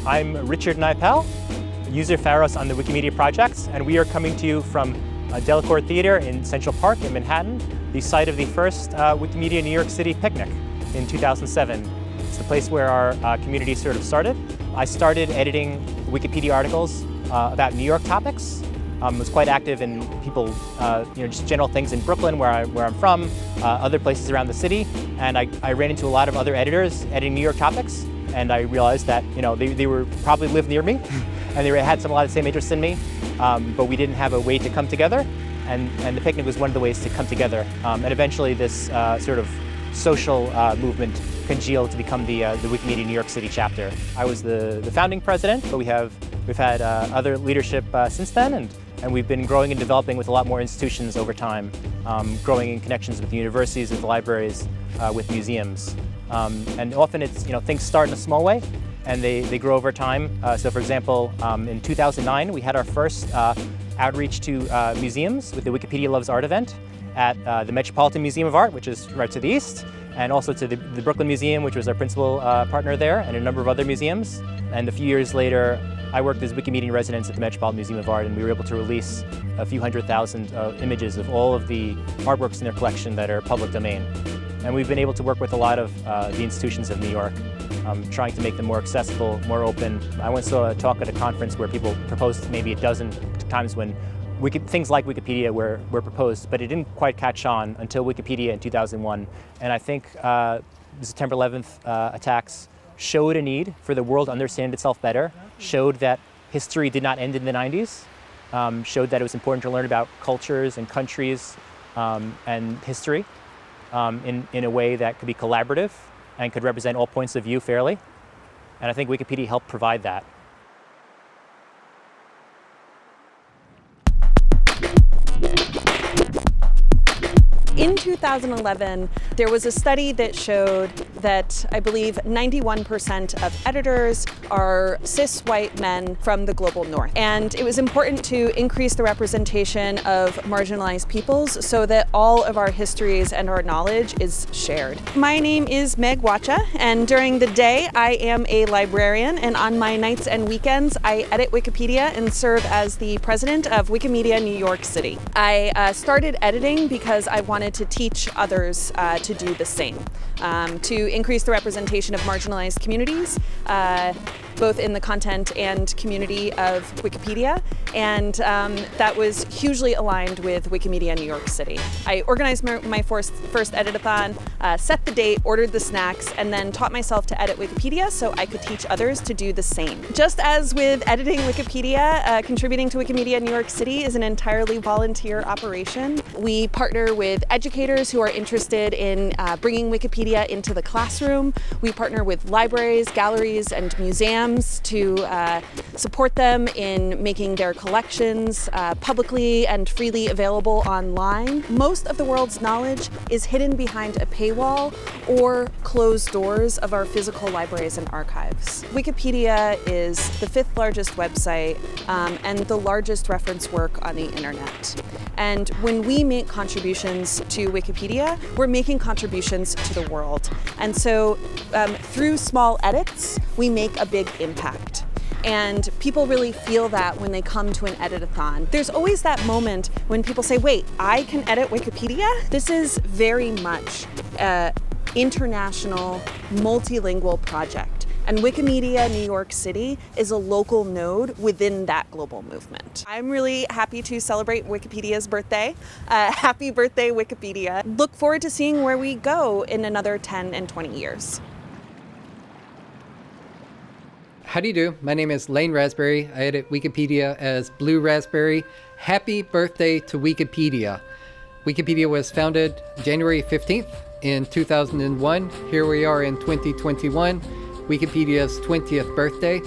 I'm Richard Naipel, user Pharos on the Wikimedia projects, and we are coming to you from Delacorte Theater in Central Park in Manhattan, the site of the first Wikimedia New York City picnic in 2007. It's the place where our community sort of started. I started editing Wikipedia articles about New York topics. Was quite active in people, just general things in Brooklyn, where I'm from, other places around the city, and I ran into a lot of other editors editing New York topics, and I realized that they were probably lived near me, and they had a lot of the same interests in me, but we didn't have a way to come together, and the picnic was one of the ways to come together, and eventually this sort of social movement congealed to become the Wikimedia New York City chapter. I was the founding president, but we've had other leadership since then, and we've been growing and developing with a lot more institutions over time, growing in connections with universities, with libraries, with museums. And often it's, things start in a small way and they grow over time. So for example, in 2009, we had our first outreach to museums with the Wikipedia Loves Art event at the Metropolitan Museum of Art, which is right to the east, and also to the Brooklyn Museum, which was our principal partner there, and a number of other museums. And a few years later, I worked as Wikimedia in residence at the Metropolitan Museum of Art, and we were able to release a few 100,000 images of all of the artworks in their collection that are public domain. And we've been able to work with a lot of the institutions of New York, trying to make them more accessible, more open. I once saw a talk at a conference where people proposed maybe a dozen times when things like Wikipedia were proposed, but it didn't quite catch on until Wikipedia in 2001. And I think the September 11th attacks showed a need for the world to understand itself better, showed that history did not end in the 90s, showed that it was important to learn about cultures and countries and history in a way that could be collaborative and could represent all points of view fairly. And I think Wikipedia helped provide that. In 2011, there was a study that showed that I believe 91% of editors are cis white men from the global north. And it was important to increase the representation of marginalized peoples so that all of our histories and our knowledge is shared. My name is Meg Wacha, and during the day I am a librarian, and on my nights and weekends I edit Wikipedia and serve as the president of Wikimedia New York City. I started editing because I wanted to teach others to do the same, to increase the representation of marginalized communities, both in the content and community of Wikipedia, and that was hugely aligned with Wikimedia New York City. I organized my first editathon, set the date, ordered the snacks, and then taught myself to edit Wikipedia so I could teach others to do the same. Just as with editing Wikipedia, contributing to Wikimedia New York City is an entirely volunteer operation. We partner with educators who are interested in bringing Wikipedia into the classroom. We partner with libraries, galleries, and museums to support them in making their collections publicly and freely available online. Most of the world's knowledge is hidden behind a paywall or closed doors of our physical libraries and archives. Wikipedia is the 5th largest website and the largest reference work on the internet. And when we make contributions to Wikipedia, we're making contributions to the world. And so through small edits, we make a big impact. And people really feel that when they come to an editathon. There's always that moment when people say, wait, I can edit Wikipedia? This is very much an international, multilingual project. And Wikimedia New York City is a local node within that global movement. I'm really happy to celebrate Wikipedia's birthday. Happy birthday, Wikipedia. Look forward to seeing where we go in another 10 and 20 years. How do you do? My name is Lane Raspberry. I edit Wikipedia as Blue Raspberry. Happy birthday to Wikipedia. Wikipedia was founded January 15th in 2001. Here we are in 2021. Wikipedia's 20th birthday.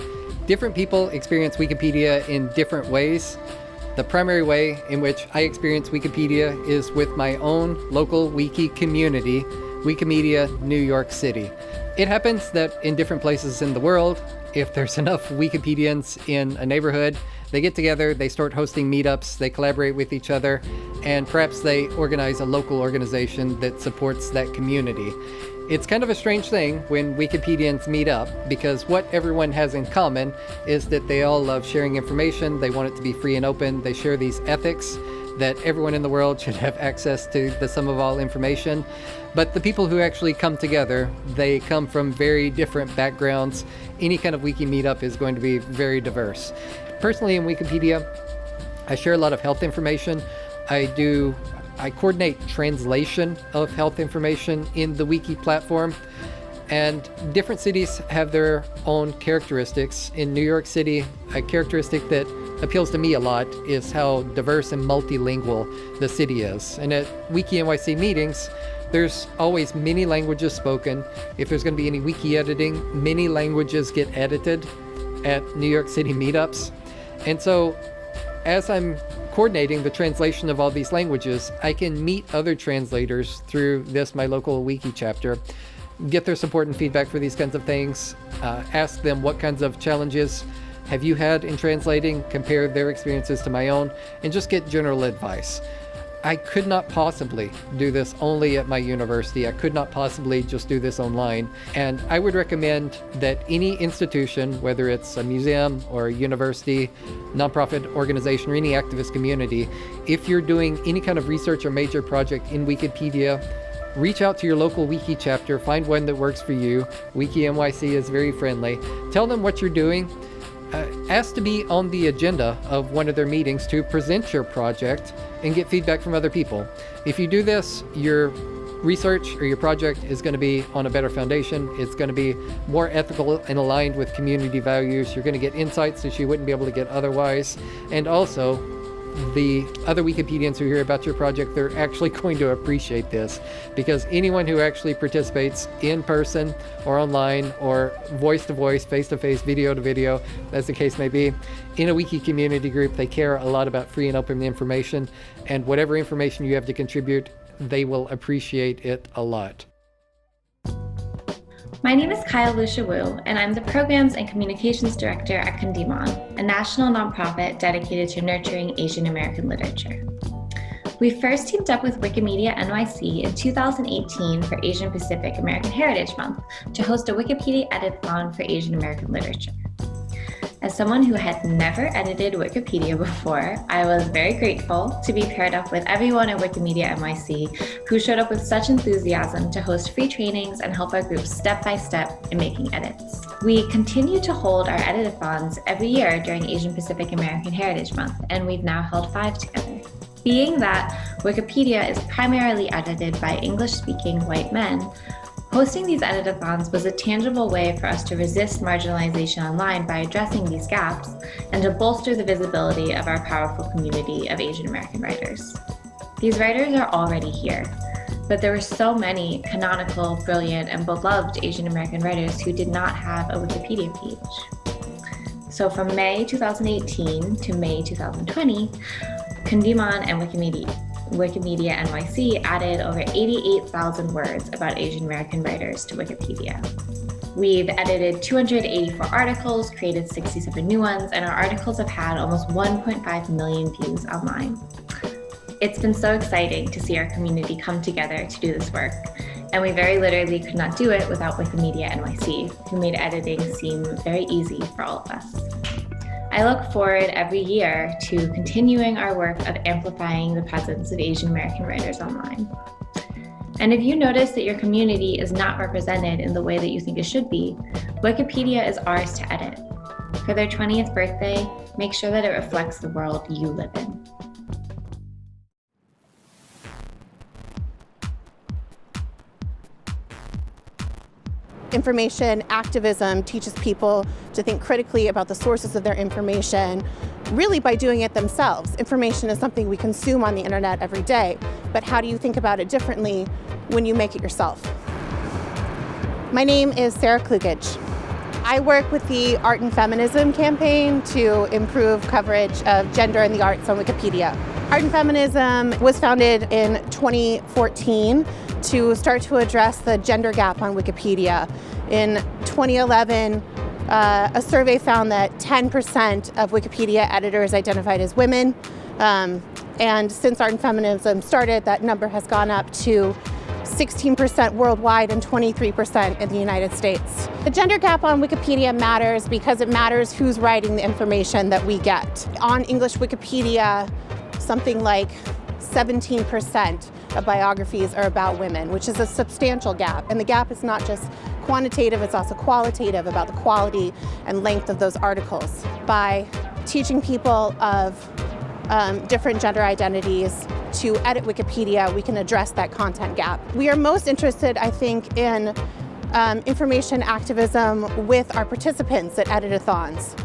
Different people experience Wikipedia in different ways. The primary way in which I experience Wikipedia is with my own local wiki community, Wikimedia New York City. It happens that in different places in the world, if there's enough Wikipedians in a neighborhood, they get together, they start hosting meetups, they collaborate with each other, and perhaps they organize a local organization that supports that community. It's kind of a strange thing when Wikipedians meet up, because what everyone has in common is that they all love sharing information, they want it to be free and open, they share these ethics that everyone in the world should have access to the sum of all information. But the people who actually come together, they come from very different backgrounds. Any kind of wiki meetup is going to be very diverse. Personally, in Wikipedia, I share a lot of health information. I coordinate translation of health information in the wiki platform. And different cities have their own characteristics. In New York City, a characteristic that appeals to me a lot is how diverse and multilingual the city is. And at Wiki NYC meetings, there's always many languages spoken. If there's going to be any wiki editing, many languages get edited at New York City meetups. And so as I'm coordinating the translation of all these languages, I can meet other translators through my local wiki chapter, get their support and feedback for these kinds of things, ask them what kinds of challenges have you had in translating, compare their experiences to my own, and just get general advice. I could not possibly do this only at my university. I could not possibly just do this online. And I would recommend that any institution, whether it's a museum or a university, nonprofit organization, or any activist community, if you're doing any kind of research or major project in Wikipedia, reach out to your local wiki chapter, find one that works for you. Wiki NYC is very friendly. Tell them what you're doing. Ask to be on the agenda of one of their meetings to present your project and get feedback from other people. If you do this, your research or your project is going to be on a better foundation. It's going to be more ethical and aligned with community values. You're going to get insights that you wouldn't be able to get otherwise. And also, the other Wikipedians who hear about your project, they're actually going to appreciate this, because anyone who actually participates in person or online or voice to voice, face to face, video to video, as the case may be, in a wiki community group, they care a lot about free and open information, and whatever information you have to contribute, they will appreciate it a lot. My name is Kyle Lucia Wu, and I'm the Programs and Communications Director at Goodman, a national nonprofit dedicated to nurturing Asian American literature. We first teamed up with Wikimedia NYC in 2018 for Asian Pacific American Heritage Month to host a Wikipedia editathon for Asian American literature. As someone who had never edited Wikipedia before, I was very grateful to be paired up with everyone at Wikimedia NYC who showed up with such enthusiasm to host free trainings and help our group step by step in making edits. We continue to hold our editathons every year during Asian Pacific American Heritage Month, and we've now held 5 together. Being that Wikipedia is primarily edited by English-speaking white men, hosting these editathons was a tangible way for us to resist marginalization online by addressing these gaps and to bolster the visibility of our powerful community of Asian American writers. These writers are already here, but there were so many canonical, brilliant, and beloved Asian American writers who did not have a Wikipedia page. So from May 2018 to May 2020, Goodman and Wikimedia NYC added over 88,000 words about Asian American writers to Wikipedia. We've edited 284 articles, created 67 new ones, and our articles have had almost 1.5 million views online. It's been so exciting to see our community come together to do this work, and we very literally could not do it without Wikimedia NYC, who made editing seem very easy for all of us. I look forward every year to continuing our work of amplifying the presence of Asian American writers online. And if you notice that your community is not represented in the way that you think it should be, Wikipedia is ours to edit. For their 20th birthday, make sure that it reflects the world you live in. Information activism teaches people to think critically about the sources of their information, really by doing it themselves. Information is something we consume on the internet every day, but how do you think about it differently when you make it yourself? My name is Sarah Klugage. I work with the Art and Feminism campaign to improve coverage of gender in the arts on Wikipedia. Art and Feminism was founded in 2014 to start to address the gender gap on Wikipedia. In 2011, a survey found that 10% of Wikipedia editors identified as women. And since Art and Feminism started, that number has gone up to 16% worldwide and 23% in the United States. The gender gap on Wikipedia matters because it matters who's writing the information that we get. On English Wikipedia, something like 17% of biographies are about women, which is a substantial gap. And the gap is not just quantitative, it's also qualitative about the quality and length of those articles. By teaching people of different gender identities to edit Wikipedia, we can address that content gap. We are most interested, I think, in information activism with our participants at editathons.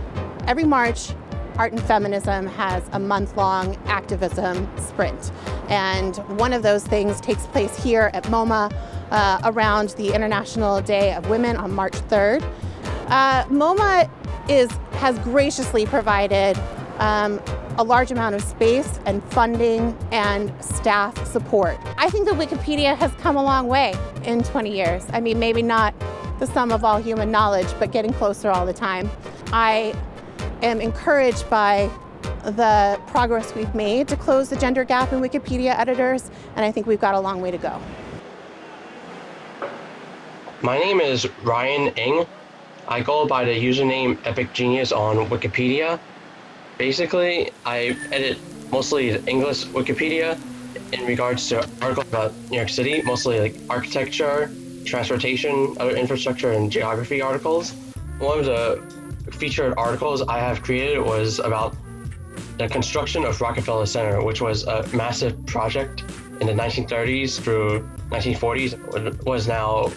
Every March, Art and Feminism has a month-long activism sprint. And one of those things takes place here at MoMA around the International Day of Women on March 3rd. MoMA has graciously provided a large amount of space and funding and staff support. I think that Wikipedia has come a long way in 20 years. I mean, maybe not the sum of all human knowledge, but getting closer all the time. I am encouraged by the progress we've made to close the gender gap in Wikipedia editors, and I think we've got a long way to go. My name is Ryan Ng. I go by the username Epic Genius on Wikipedia. Basically, I edit mostly the English Wikipedia in regards to articles about New York City, mostly like architecture, transportation, other infrastructure, and geography articles. One of the featured articles I have created was about the construction of Rockefeller Center, which was a massive project in the 1930s through 1940s. It was now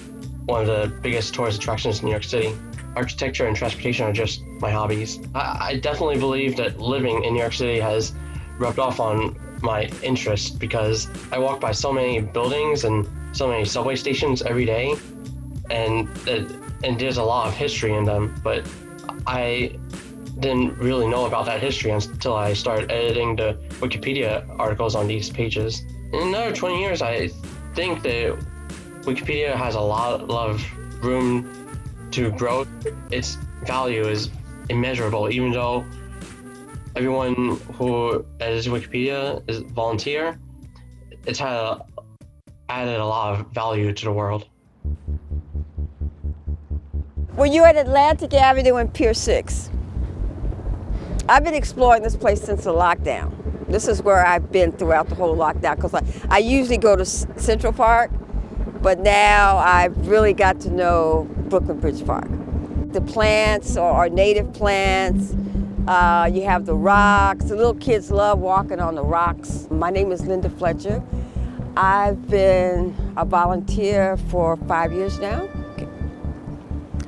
one of the biggest tourist attractions in New York City. Architecture and transportation are just my hobbies. I definitely believe that living in New York City has rubbed off on my interest because I walk by so many buildings and so many subway stations every day, and there's a lot of history in them, but I didn't really know about that history until I started editing the Wikipedia articles on these pages. In another 20 years, I think that Wikipedia has a lot of room to grow. Its value is immeasurable, even though everyone who edits Wikipedia is volunteer. It's added a lot of value to the world. Well, you're at Atlantic Avenue and Pier 6. I've been exploring this place since the lockdown. This is where I've been throughout the whole lockdown because I usually go to Central Park, but now I've really got to know Brooklyn Bridge Park. The plants are native plants. You have the rocks. The little kids love walking on the rocks. My name is Linda Fletcher. I've been a volunteer for 5 years now.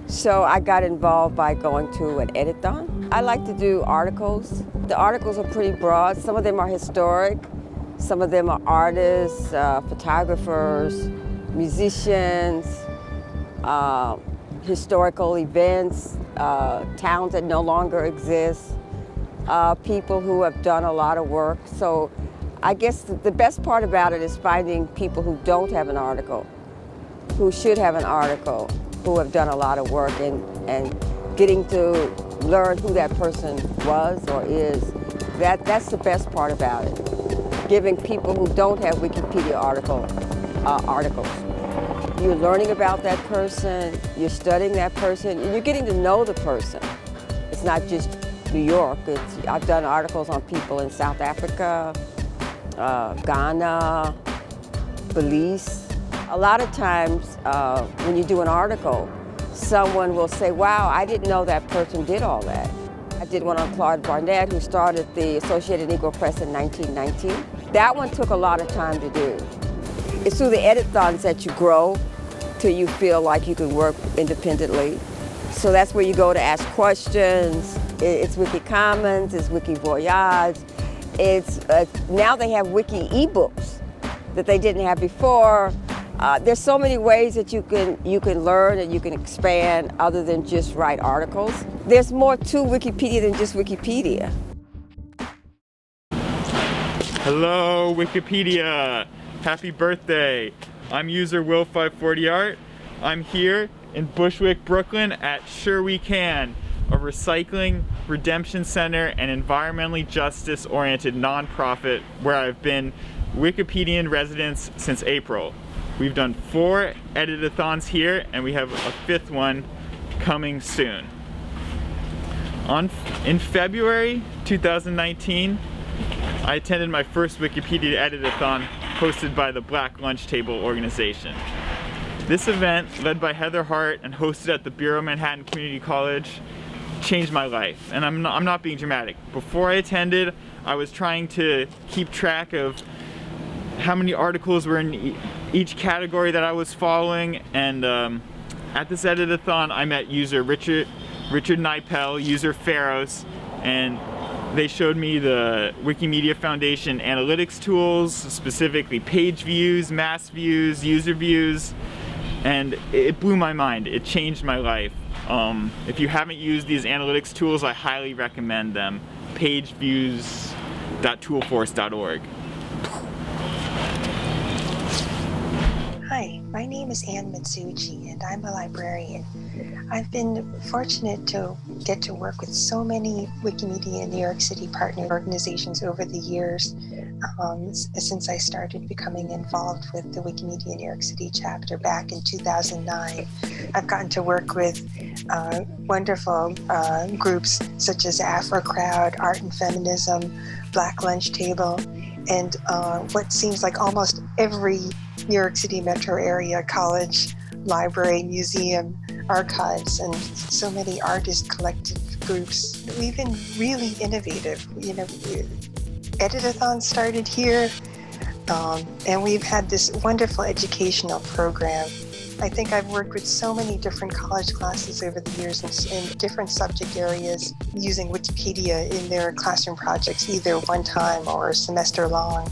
So I got involved by going to an editathon. I like to do articles. The articles are pretty broad. Some of them are historic. Some of them are artists, photographers, musicians, historical events, towns that no longer exist, people who have done a lot of work. So I guess the best part about it is finding people who don't have an article, who should have an article, who have done a lot of work, and getting to learn who that person was or is. That's the best part about it. Giving people who don't have Wikipedia articles. You're learning about that person, you're studying that person, and you're getting to know the person. It's not just New York. I've done articles on people in South Africa, Ghana, Belize. A lot of times when you do an article, someone will say, wow, I didn't know that person did all that. I did one on Claude Barnett, who started the Associated Negro Press in 1919. That one took a lot of time to do. It's through the editathons that you grow till you feel like you can work independently. So that's where you go to ask questions. It's Wiki Commons, it's Wiki Voyage. Now they have Wiki ebooks that they didn't have before. There's so many ways that you can learn and you can expand other than just write articles. There's more to Wikipedia than just Wikipedia. Hello, Wikipedia! Happy birthday! I'm user Will540Art. I'm here in Bushwick, Brooklyn at Sure We Can, a recycling, redemption center, and environmentally justice-oriented nonprofit where I've been Wikipedian residence since April. We've done 4 editathons here, and we have a 5th one coming soon. In February 2019, I attended my first Wikipedia editathon hosted by the Black Lunch Table organization. This event, led by Heather Hart and hosted at the Bureau Manhattan Community College, changed my life. And I'm not being dramatic. Before I attended, I was trying to keep track of how many articles were in each category that I was following, and at this editathon I met user Richard Nipel, user Pharos, and they showed me the Wikimedia Foundation analytics tools, specifically page views, mass views, user views, and it blew my mind. It changed my life. If you haven't used these analytics tools, I highly recommend them. pageviews.toolforce.org. Hi, my name is Annemitsuji, and I'm a librarian. I've been fortunate to get to work with so many Wikimedia New York City partner organizations over the years, since I started becoming involved with the Wikimedia New York City chapter back in 2009. I've gotten to work with wonderful groups such as Afro Crowd, Art and Feminism, Black Lunch Table, and what seems like almost every New York City metro area college, library, museum, archives, and so many artist collective groups. We've been really innovative. You know, editathons started here, and we've had this wonderful educational program. I think I've worked with so many different college classes over the years in different subject areas using Wikipedia in their classroom projects, either one time or semester long.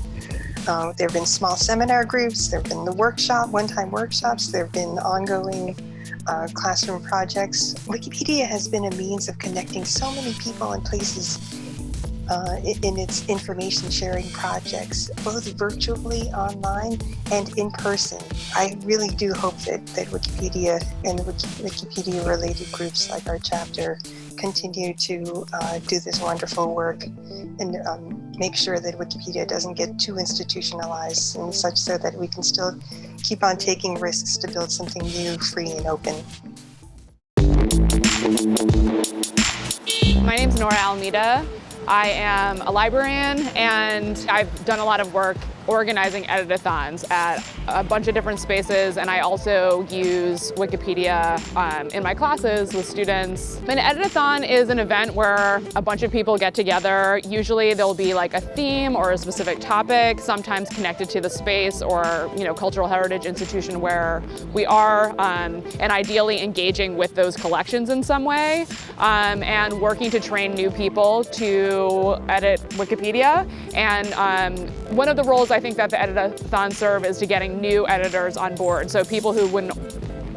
There have been small seminar groups, there have been the one-time workshops, there have been ongoing classroom projects. Wikipedia has been a means of connecting so many people and places in its information sharing projects, both virtually, online, and in person. I really do hope that Wikipedia and Wikipedia-related groups like our chapter continue to do this wonderful work and make sure that Wikipedia doesn't get too institutionalized and such, so that we can still keep on taking risks to build something new, free, and open. My name's Nora Almeida. I am a librarian, and I've done a lot of work organizing editathons at a bunch of different spaces, and I also use Wikipedia in my classes with students. An editathon is an event where a bunch of people get together. Usually there'll be like a theme or a specific topic, sometimes connected to the space or cultural heritage institution where we are, and ideally engaging with those collections in some way, and working to train new people to edit Wikipedia. And one of the roles I think that the editathons serve is to getting new editors on board. So people who wouldn't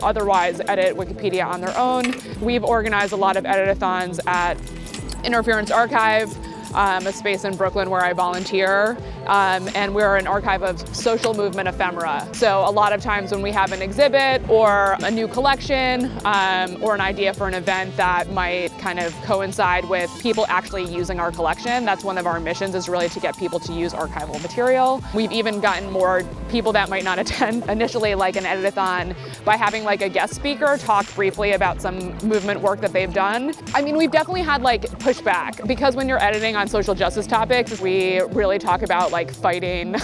otherwise edit Wikipedia on their own. We've organized a lot of editathons at Interference Archive, a space in Brooklyn where I volunteer, and we're an archive of social movement ephemera. So a lot of times when we have an exhibit or a new collection or an idea for an event that might kind of coincide with people actually using our collection, that's one of our missions, is really to get people to use archival material. We've even gotten more people that might not attend initially, like an editathon, by having like a guest speaker talk briefly about some movement work that they've done. I mean, we've definitely had like pushback, because when you're editing on social justice topics, we really talk about like fighting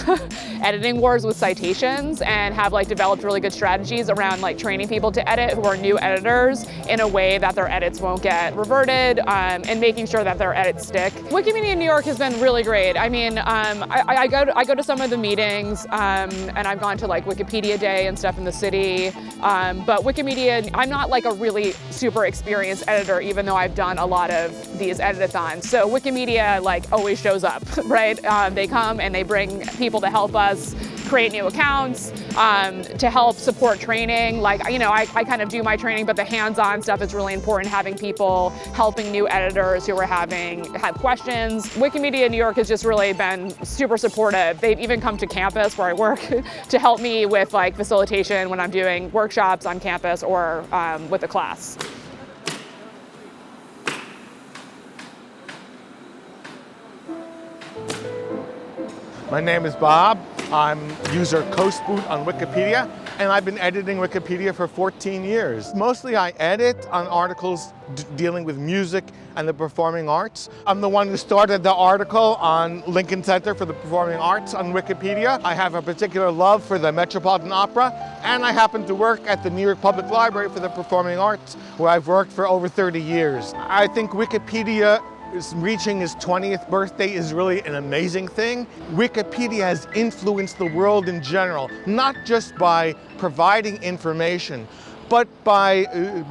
editing wars with citations, and have like developed really good strategies around like training people to edit who are new editors in a way that their edits won't get reverted, and making sure that their edits stick. Wikimedia New York has been really great. I mean, I go to some of the meetings, and I've gone to like Wikipedia Day and stuff in the city, but Wikimedia, I'm not like a really super experienced editor, even though I've done a lot of these editathons. So Wikimedia like always shows up, right? They come and they bring people to help us create new accounts, to help support training. Like, I kind of do my training, but the hands-on stuff is really important, having people helping new editors who have questions. Wikimedia New York has just really been super supportive. They've even come to campus where I work to help me with like facilitation when I'm doing workshops on campus or with a class. My name is Bob. I'm user Coastboot on Wikipedia. and I've been editing Wikipedia for 14 years. Mostly I edit on articles dealing with music and the performing arts. I'm the one who started the article on Lincoln Center for the Performing Arts on Wikipedia. I have a particular love for the Metropolitan Opera, and I happen to work at the New York Public Library for the Performing Arts, where I've worked for over 30 years. I think Wikipedia reaching its 20th birthday is really an amazing thing. Wikipedia has influenced the world in general, not just by providing information, but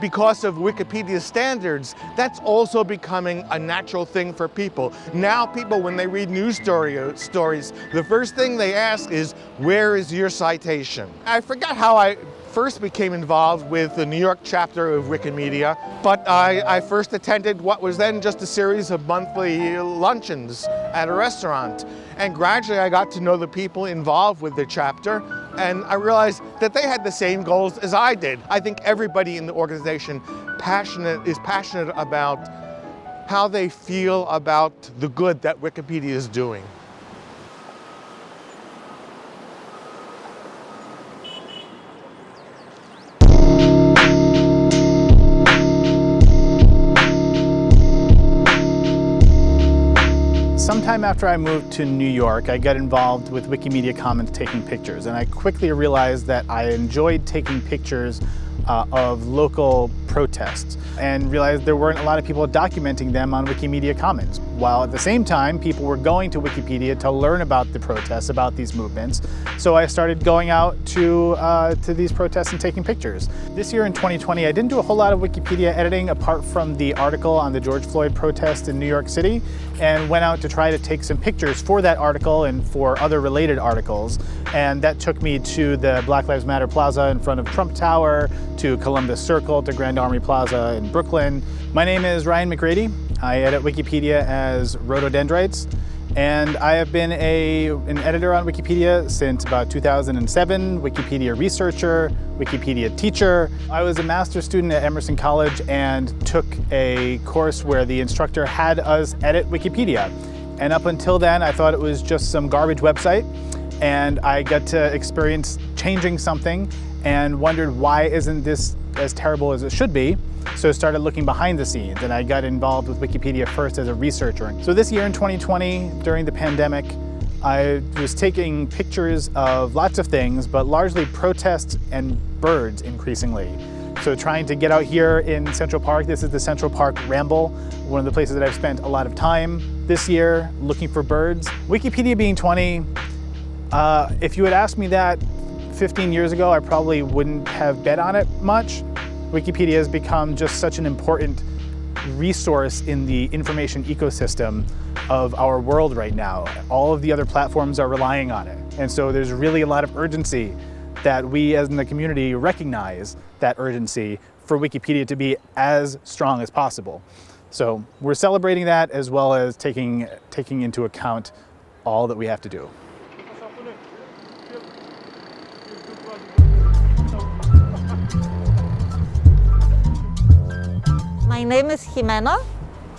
because of Wikipedia's standards. That's also becoming a natural thing for people. Now people, when they read news stories, the first thing they ask is, where is your citation? I forgot how I first became involved with the New York chapter of Wikimedia, but I first attended what was then just a series of monthly luncheons at a restaurant. And gradually I got to know the people involved with the chapter, and I realized that they had the same goals as I did. I think everybody in the organization is passionate about how they feel about the good that Wikipedia is doing. Sometime after I moved to New York, I got involved with Wikimedia Commons taking pictures, and I quickly realized that I enjoyed taking pictures of local protests and realized there weren't a lot of people documenting them on Wikimedia Commons, while at the same time people were going to Wikipedia to learn about the protests, about these movements. So I started going out to these protests and taking pictures. This year in 2020 I didn't do a whole lot of Wikipedia editing apart from the article on the George Floyd protest in New York City, and went out to try to take some pictures for that article and for other related articles. And that took me to the Black Lives Matter Plaza in front of Trump Tower, to Columbus Circle, to Grand Army Plaza in Brooklyn. My name is Ryan Mcgrady. I edit Wikipedia as Rhododendrites, and I have been an editor on Wikipedia since about 2007, Wikipedia researcher, Wikipedia teacher. I was a master's student at Emerson College and took a course where the instructor had us edit Wikipedia. And up until then, I thought it was just some garbage website, and I got to experience changing something and wondered, why isn't this as terrible as it should be? So I started looking behind the scenes, and I got involved with Wikipedia first as a researcher. So this year in 2020, during the pandemic, I was taking pictures of lots of things, but largely protests and birds increasingly. So trying to get out here in Central Park, this is the Central Park Ramble, one of the places that I've spent a lot of time this year looking for birds. Wikipedia being 20, if you had asked me that 15 years ago, I probably wouldn't have bet on it much. Wikipedia has become just such an important resource in the information ecosystem of our world right now. All of the other platforms are relying on it. And so there's really a lot of urgency that we as in the community recognize that urgency for Wikipedia to be as strong as possible. So we're celebrating that, as well as taking into account all that we have to do. My name is Ximena,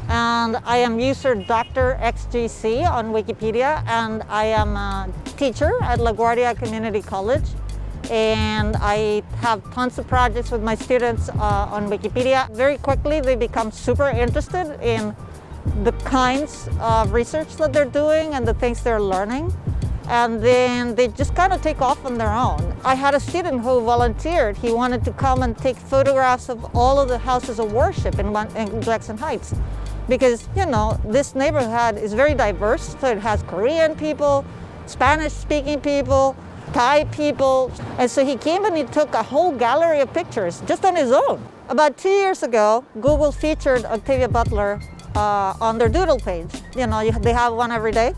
and I am user Dr. XGC on Wikipedia, and I am a teacher at LaGuardia Community College. And I have tons of projects with my students on Wikipedia. Very quickly, they become super interested in the kinds of research that they're doing and the things they're learning. And then they just kind of take off on their own. I had a student who volunteered. He wanted to come and take photographs of all of the houses of worship in Jackson Heights. Because, you know, this neighborhood is very diverse. So it has Korean people, Spanish-speaking people, Thai people. And so he came and he took a whole gallery of pictures just on his own. About 2 years ago, Google featured Octavia Butler on their Doodle page. You know, they have one every day.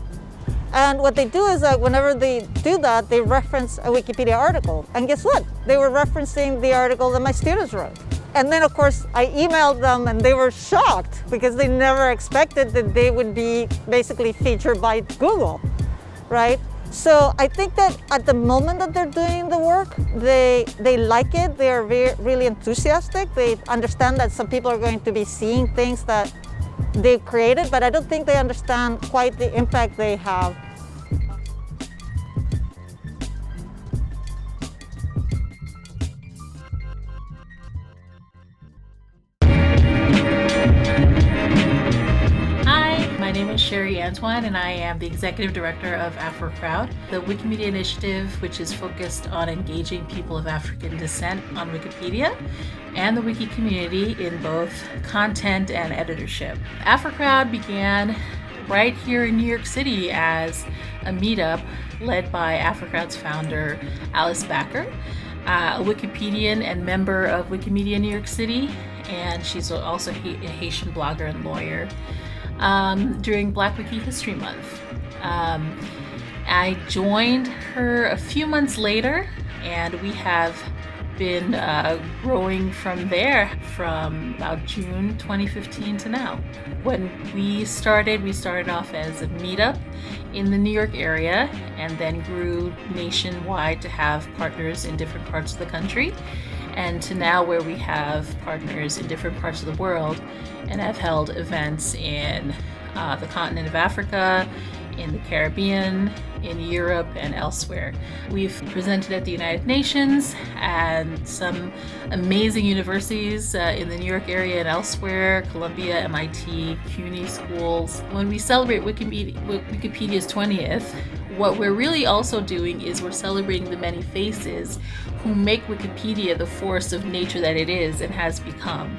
And what they do is that whenever they do that, they reference a Wikipedia article. And guess what? They were referencing the article that my students wrote. And then, of course, I emailed them and they were shocked because they never expected that they would be basically featured by Google, right? So I think that at the moment that they're doing the work, they like it. They are really enthusiastic. They understand that some people are going to be seeing things that they've created, but I don't think they understand quite the impact they have. Sherry Antoine, and I am the Executive Director of AfroCrowd, the Wikimedia initiative which is focused on engaging people of African descent on Wikipedia and the Wiki community in both content and editorship. AfroCrowd began right here in New York City as a meetup led by AfroCrowd's founder, Alice Backer, a Wikipedian and member of Wikimedia New York City, and she's also a Haitian blogger and lawyer. During Black Wiki History Month. I joined her a few months later, and we have been growing from there from about June 2015 to now. When we started off as a meetup in the New York area and then grew nationwide to have partners in different parts of the country, and to now where we have partners in different parts of the world and have held events in the continent of Africa, in the Caribbean, in Europe, and elsewhere. We've presented at the United Nations and some amazing universities in the New York area and elsewhere, Columbia, MIT, CUNY schools. When we celebrate Wikipedia's 20th, what we're really also doing is we're celebrating the many faces who make Wikipedia the force of nature that it is and has become.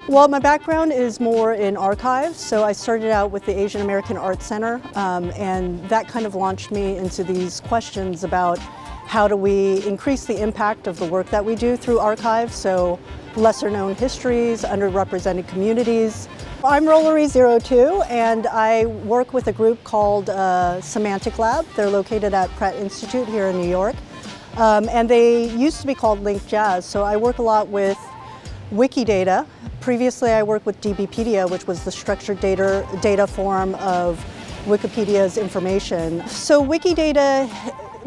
Well, my background is more in archives, so I started out with the Asian American Art Center, and that kind of launched me into these questions about how do we increase the impact of the work that we do through archives, so lesser known histories, underrepresented communities. I'm Rollery 02, and I work with a group called Semantic Lab. They're located at Pratt Institute here in New York, and they used to be called Link Jazz, so I work a lot with Wikidata. Previously, I worked with DBpedia, which was the structured data form of Wikipedia's information. So Wikidata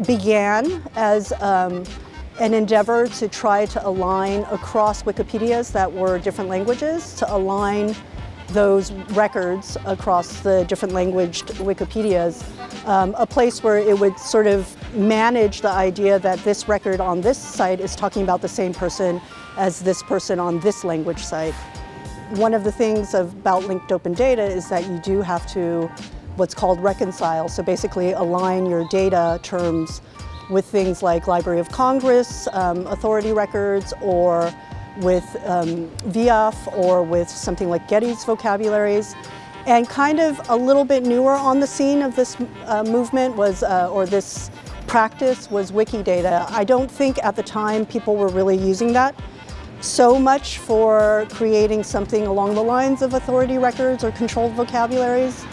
began as an endeavor to try to align across Wikipedias that were different languages, to align those records across the different languaged Wikipedias, a place where it would sort of manage the idea that this record on this site is talking about the same person as this person on this language site. One of the things about linked open data is that you do have to what's called reconcile, so basically align your data terms with things like Library of Congress, authority records, or with VIAF, or with something like Getty's vocabularies. And kind of a little bit newer on the scene of this movement was, or this practice, was Wikidata. I don't think at the time people were really using that so much for creating something along the lines of authority records or controlled vocabularies.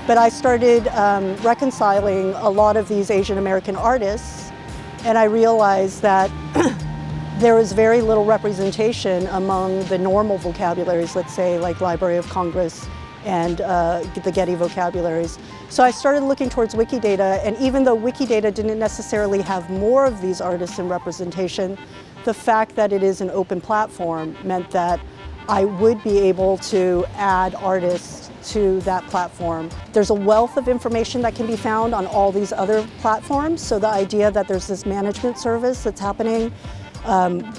But I started reconciling a lot of these Asian American artists, and I realized that there was very little representation among the normal vocabularies, let's say like Library of Congress and the Getty vocabularies. So I started looking towards Wikidata, and even though Wikidata didn't necessarily have more of these artists in representation, the fact that it is an open platform meant that I would be able to add artists to that platform. There's a wealth of information that can be found on all these other platforms, so the idea that there's this management service that's happening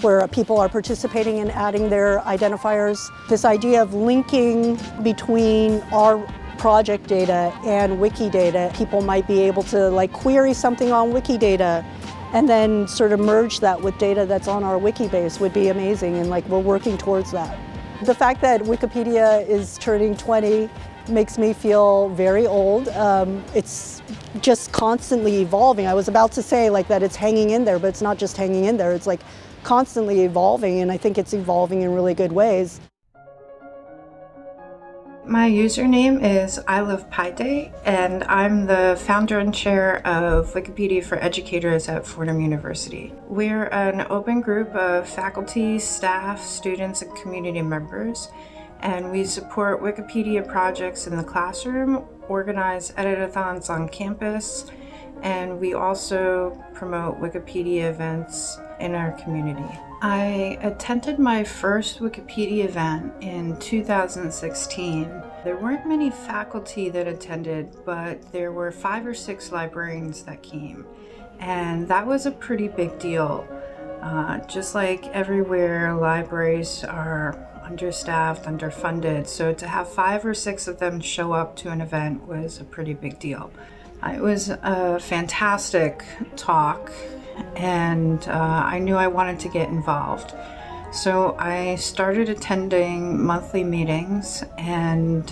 where people are participating in adding their identifiers. This idea of linking between our project data and Wikidata, people might be able to like query something on Wikidata and then sort of merge that with data that's on our Wikibase would be amazing, and like we're working towards that. The fact that Wikipedia is turning 20 makes me feel very old. It's just constantly evolving. I was about to say like that it's hanging in there, but it's not just hanging in there. It's like constantly evolving, and I think it's evolving in really good ways. My username is I Love Pi Day, and I'm the founder and chair of Wikipedia for Educators at Fordham University. We're an open group of faculty, staff, students, and community members, and we support Wikipedia projects in the classroom, organize editathons on campus, and we also promote Wikipedia events in our community. I attended my first Wikipedia event in 2016. There weren't many faculty that attended, but there were 5 or 6 librarians that came, and that was a pretty big deal. Just like everywhere, libraries are understaffed, underfunded, so to have 5 or 6 of them show up to an event was a pretty big deal. It was a fantastic talk, and I knew I wanted to get involved. So I started attending monthly meetings, and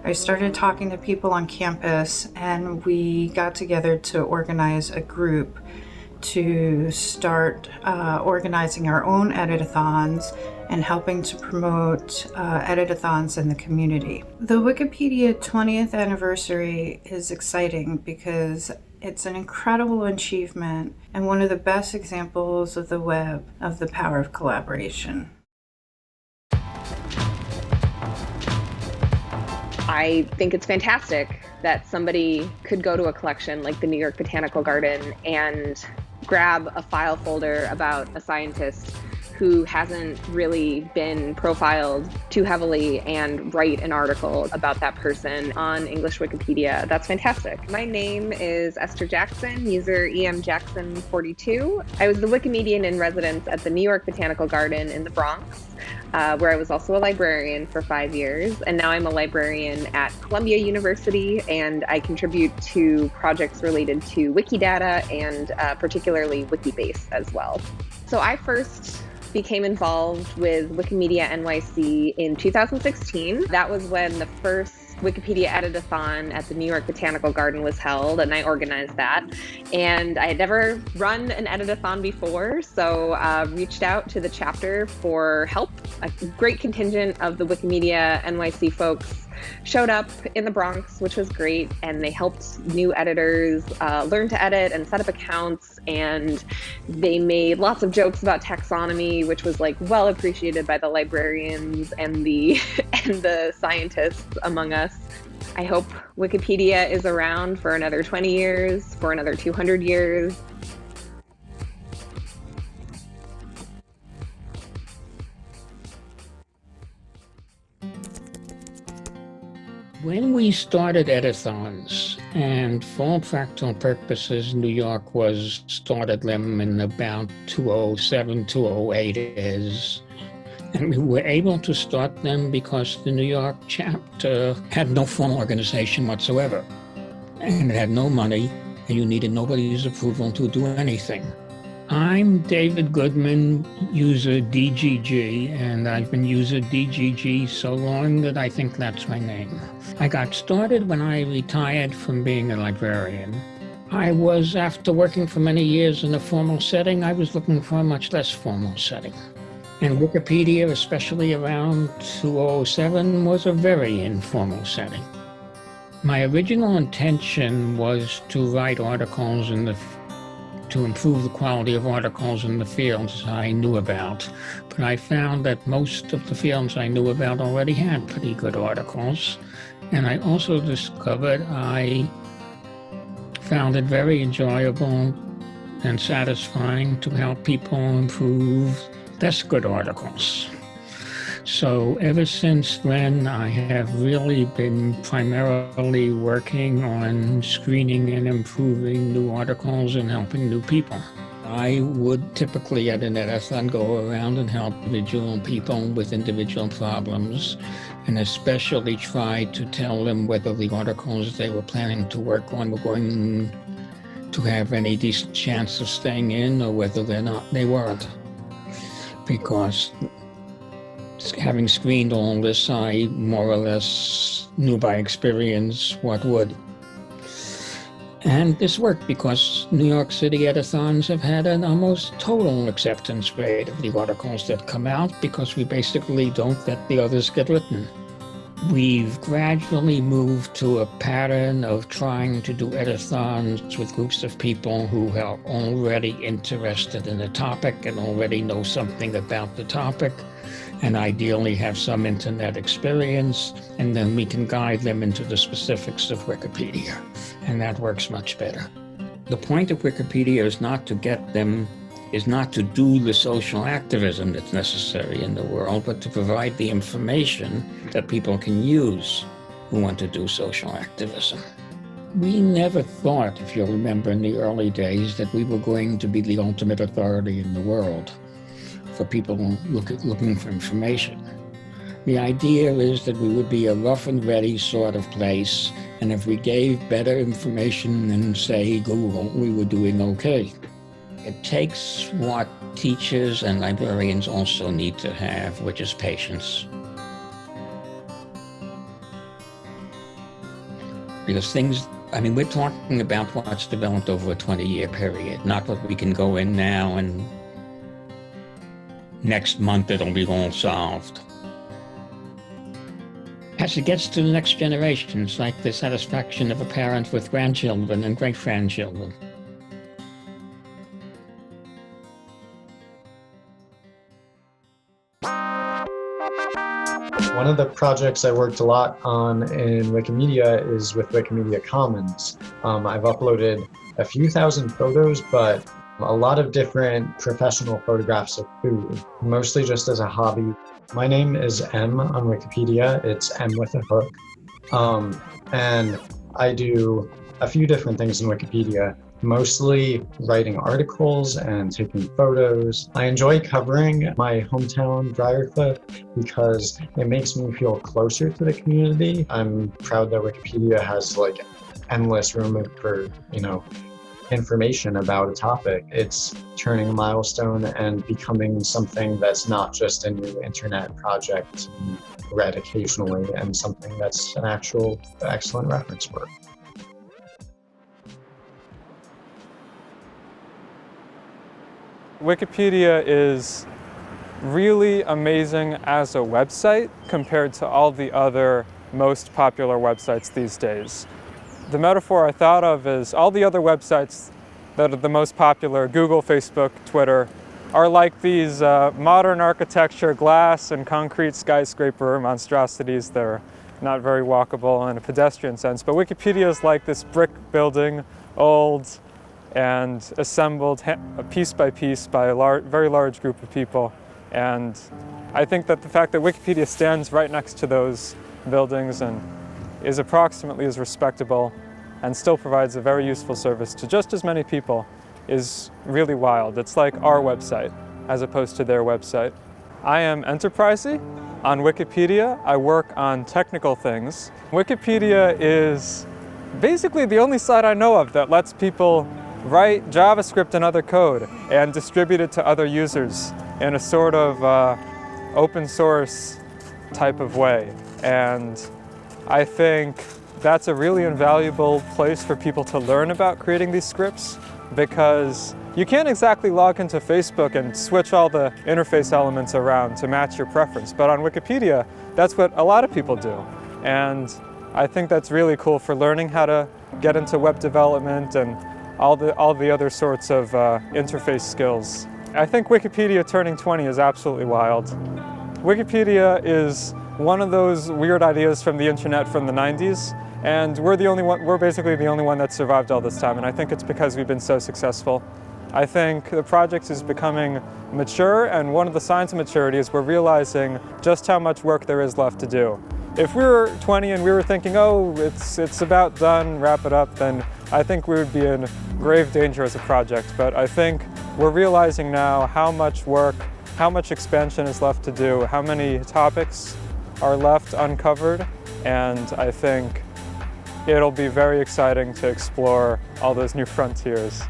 I started talking to people on campus, and we got together to organize a group to start organizing our own editathons and helping to promote editathons in the community. The Wikipedia 20th anniversary is exciting because it's an incredible achievement and one of the best examples of the web of the power of collaboration. I think it's fantastic that somebody could go to a collection like the New York Botanical Garden and grab a file folder about a scientist who hasn't really been profiled too heavily and write an article about that person on English Wikipedia. That's fantastic. My name is Esther Jackson, user emjackson42. I was the Wikimedian in residence at the New York Botanical Garden in the Bronx, where I was also a librarian for 5 years. And now I'm a librarian at Columbia University, and I contribute to projects related to Wikidata and particularly Wikibase as well. So I first became involved with Wikimedia NYC in 2016. That was when the first Wikipedia editathon at the New York Botanical Garden was held, and I organized that. And I had never run an editathon before, so reached out to the chapter for help. A great contingent of the Wikimedia NYC folks showed up in the Bronx, which was great, and they helped new editors learn to edit and set up accounts, and they made lots of jokes about taxonomy, which was like well appreciated by the librarians and the scientists among us. I hope Wikipedia is around for another 20 years, for another 200 years. When we started editathons, and for all practical purposes, New York started them in about 2007, 2008 is. And we were able to start them because the New York chapter had no formal organization whatsoever. And it had no money, and you needed nobody's approval to do anything. I'm David Goodman, user DGG, and I've been user DGG so long that I think that's my name. I got started when I retired from being a librarian. After working for many years in a formal setting, I was looking for a much less formal setting. And Wikipedia, especially around 2007, was a very informal setting. My original intention was to write articles to improve the quality of articles in the fields I knew about. But I found that most of the fields I knew about already had pretty good articles. And I also discovered I found it very enjoyable and satisfying to help people improve less good articles. So ever since then, I have really been primarily working on screening and improving new articles and helping new people. I would typically at an editathon go around and help individual people with individual problems, and especially try to tell them whether the articles they were planning to work on were going to have any decent chance of staying in, or whether they weren't. Because having screened all this, I more or less knew by experience what would. And this worked because New York City editathons have had an almost total acceptance rate of the articles that come out, because we basically don't let the others get written. We've gradually moved to a pattern of trying to do editathons with groups of people who are already interested in the topic and already know something about the topic, and ideally have some internet experience, and then we can guide them into the specifics of Wikipedia, and that works much better. The point of Wikipedia is not to do the social activism that's necessary in the world, but to provide the information that people can use who want to do social activism. We never thought, if you'll remember in the early days, that we were going to be the ultimate authority in the world for people looking for information. The idea is that we would be a rough and ready sort of place, and if we gave better information than, say, Google, we were doing okay. It takes what teachers and librarians also need to have, which is patience. Because we're talking about what's developed over a 20-year period, not what we can go in now and next month it'll be all solved. As it gets to the next generation, it's like the satisfaction of a parent with grandchildren and great-grandchildren. One of the projects I worked a lot on in Wikimedia is with Wikimedia Commons. I've uploaded a few thousand photos, but a lot of different professional photographs of food, mostly just as a hobby. My name is M on Wikipedia. It's M with a hook. And I do a few different things in Wikipedia, mostly writing articles and taking photos. I enjoy covering my hometown, Briarcliff, because it makes me feel closer to the community. I'm proud that Wikipedia has like endless room for, information about a topic. It's turning a milestone and becoming something that's not just a new internet project read occasionally, and something that's an actual excellent reference work. Wikipedia is really amazing as a website compared to all the other most popular websites these days. The metaphor I thought of is all the other websites that are the most popular, Google, Facebook, Twitter, are like these modern architecture, glass and concrete skyscraper monstrosities that are not very walkable in a pedestrian sense. But Wikipedia is like this brick building, old and assembled piece by piece by a very large group of people. And I think that the fact that Wikipedia stands right next to those buildings and is approximately as respectable and still provides a very useful service to just as many people is really wild. It's like our website as opposed to their website. I am enterprisey. On Wikipedia, I work on technical things. Wikipedia is basically the only site I know of that lets people write JavaScript and other code and distribute it to other users in a sort of open source type of way. And I think that's a really invaluable place for people to learn about creating these scripts, because you can't exactly log into Facebook and switch all the interface elements around to match your preference. But on Wikipedia, that's what a lot of people do. And I think that's really cool for learning how to get into web development and all the other sorts of interface skills. I think Wikipedia turning 20 is absolutely wild. Wikipedia is one of those weird ideas from the internet from the 90s, and we're basically the only one that survived all this time, and I think it's because we've been so successful. I think the project is becoming mature, and one of the signs of maturity is we're realizing just how much work there is left to do. If we were 20 and we were thinking, oh, it's about done, wrap it up, then I think we would be in grave danger as a project. But I think we're realizing now how much work, how much expansion is left to do, how many topics are left uncovered, and I think it'll be very exciting to explore all those new frontiers.